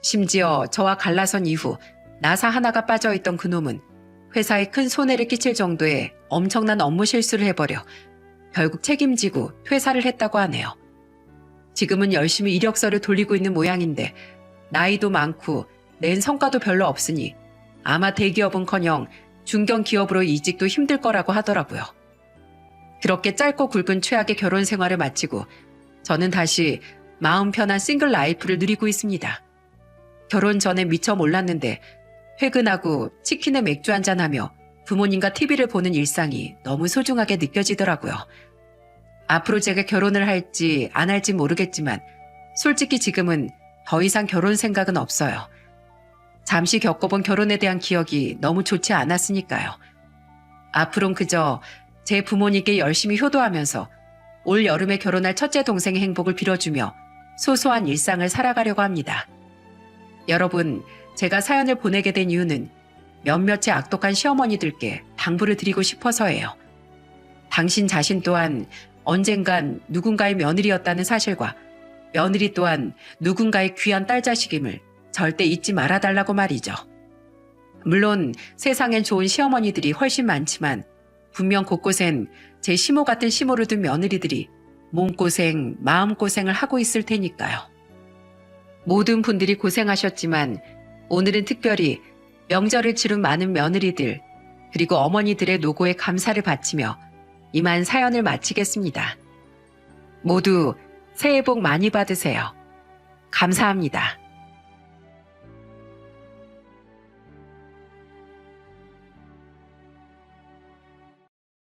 [SPEAKER 1] 심지어 저와 갈라선 이후 나사 하나가 빠져있던 그놈은 회사에 큰 손해를 끼칠 정도의 엄청난 업무 실수를 해버려 결국 책임지고 퇴사를 했다고 하네요. 지금은 열심히 이력서를 돌리고 있는 모양인데 나이도 많고 낸 성과도 별로 없으니 아마 대기업은커녕 중견기업으로 이직도 힘들 거라고 하더라고요. 그렇게 짧고 굵은 최악의 결혼 생활을 마치고 저는 다시 마음 편한 싱글 라이프를 누리고 있습니다. 결혼 전에 미처 몰랐는데 퇴근하고 치킨에 맥주 한잔하며 부모님과 TV를 보는 일상이 너무 소중하게 느껴지더라고요. 앞으로 제가 결혼을 할지 안 할지 모르겠지만 솔직히 지금은 더 이상 결혼 생각은 없어요. 잠시 겪어본 결혼에 대한 기억이 너무 좋지 않았으니까요. 앞으론 그저 제 부모님께 열심히 효도하면서 올 여름에 결혼할 첫째 동생의 행복을 빌어주며 소소한 일상을 살아가려고 합니다. 여러분, 제가 사연을 보내게 된 이유는 몇몇의 악독한 시어머니들께 당부를 드리고 싶어서예요. 당신 자신 또한 언젠간 누군가의 며느리였다는 사실과 며느리 또한 누군가의 귀한 딸 자식임을 절대 잊지 말아달라고 말이죠. 물론 세상엔 좋은 시어머니들이 훨씬 많지만 분명 곳곳엔 제 시모 같은 시모를 둔 며느리들이 몸고생, 마음고생을 하고 있을 테니까요. 모든 분들이 고생하셨지만 오늘은 특별히 명절을 치른 많은 며느리들 그리고 어머니들의 노고에 감사를 바치며 이만 사연을 마치겠습니다. 모두 새해 복 많이 받으세요. 감사합니다.